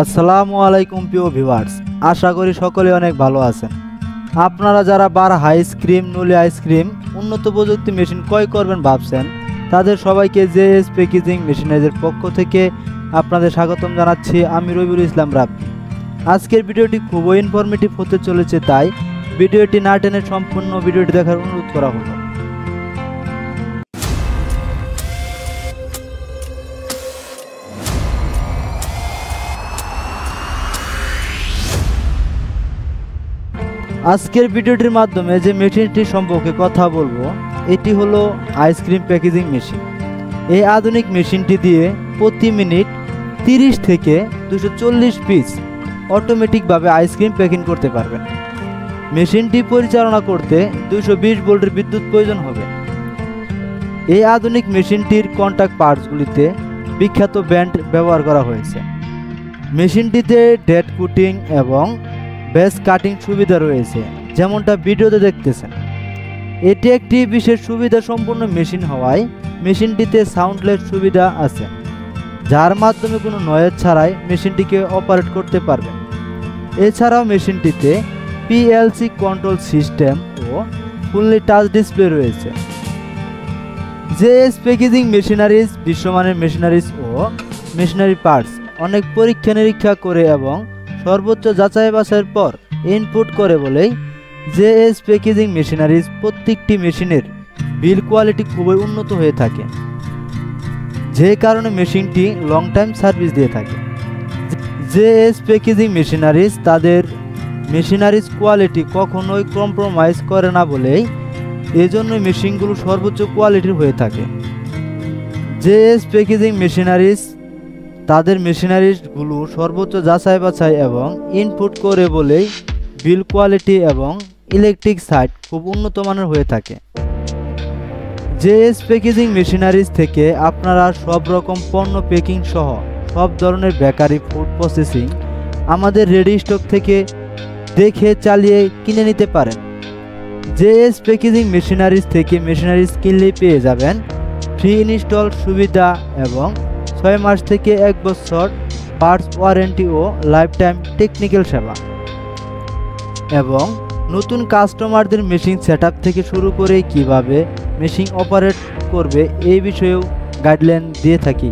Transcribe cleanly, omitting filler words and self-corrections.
আসসালামু আলাইকুম প্রিয় ভিউয়ার্স, আশা করি সকলে অনেক ভালো আছেন। আপনারা যারা বার আইসক্রিম, নুলি আইসক্রিম উন্নত প্রযুক্তি মেশিন ক্রয় করবেন ভাবছেন, তাদের সবাইকে জেএস প্যাকেজিং মেশিনারিজের পক্ষ থেকে আপনাদের স্বাগতম জানাচ্ছি। আমি রবিউল ইসলাম রাব্বি। আজকের ভিডিওটি খুবই ইনফরমেটিভ হতে চলেছে, তাই ভিডিওটি না টেনে সম্পূর্ণ ভিডিওটি দেখার অনুরোধ করা হলো। আজকের ভিডিওটির মাধ্যমে যে মেশিনটি সম্পর্কে কথা বলবো, এটি হলো আইসক্রিম প্যাকেজিং মেশিন। এই আধুনিক মেশিনটি দিয়ে প্রতি মিনিট 30 থেকে 240 পিস অটোমেটিকভাবে আইসক্রিম প্যাকিং করতে পারবেন। মেশিনটি পরিচালনা করতে 220 ভোল্টের বিদ্যুৎ প্রয়োজন হবে। এই আধুনিক মেশিনটির কন্টাক্ট পার্টসগুলিতে বিখ্যাত ব্র্যান্ড ব্যবহার করা হয়েছে। মেশিনটিতে ডেড কুটিং এবং বেস কাটিং সুবিধা রয়েছে, যেমনটা ভিডিওতে দেখতেছেন। এটি একটি বিশেষ সুবিধা সম্পন্ন মেশিন হওয়ায় মেশিনটিতে সাউন্ডলেস সুবিধা আছে, যার মাধ্যমে কোনো নয়েজ ছাড়াই মেশিনটিকে অপারেট করতে পারবেন। এছাড়াও মেশিনটিতে পিএলসি কন্ট্রোল সিস্টেম ও ফুললি টাচ ডিসপ্লে রয়েছে। জেএস প্যাকেজিং মেশিনারিজ বিশ্বমানের মেশিনারিজ ও মেশিনারি পার্টস অনেক পরীক্ষা নিরীক্ষা করে এবং সর্বোচ্চ যাচাই বাছাইয়ের পর ইনপুট করে বলেই জেএস প্যাকেজিং মেশিনারিজ প্রত্যেকটি মেশিনের বিল কোয়ালিটি খুবই উন্নত হয়ে থাকে, যে কারণে মেশিনটি লং টাইম সার্ভিস দিয়ে থাকে। জেএস প্যাকেজিং মেশিনারিজ তাদের মেশিনারিজ কোয়ালিটি কখনোই কম্প্রোমাইজ করে না বলেই এজন্য মেশিনগুলো সর্বোচ্চ কোয়ালিটির হয়ে থাকে। জেএস প্যাকেজিং মেশিনারিজ তাদের মেশিনারিজগুলো সর্বোচ্চ যাচাই বাছাই এবং ইনপুট করে বলেই বিল কোয়ালিটি এবং ইলেকট্রিক সাইড খুব উন্নত মানের হয়ে থাকে। জেএস প্যাকেজিং মেশিনারিজ থেকে আপনারা সব রকম পণ্য প্যাকিং সহ সব ধরনের বেকারি ফুড প্রসেসিং আমাদের রেডি স্টক থেকে দেখে চালিয়ে কিনে নিতে পারেন। জেএস প্যাকেজিং মেশিনারিজ থেকে মেশিনারিজ কিনলেই পেয়ে যাবেন ফ্রি ইনস্টল সুবিধা এবং 6 মাস থেকে 1 বছর পার্টস ওয়ারেন্টি ও লাইফ টাইম টেকনিক্যাল সেবা, এবং নতুন কাস্টমারদের মেশিন সেটআপ থেকে শুরু করে কিভাবে মেশিন অপারেট করবে এই বিষয়েও গাইডলাইন দিয়ে থাকি।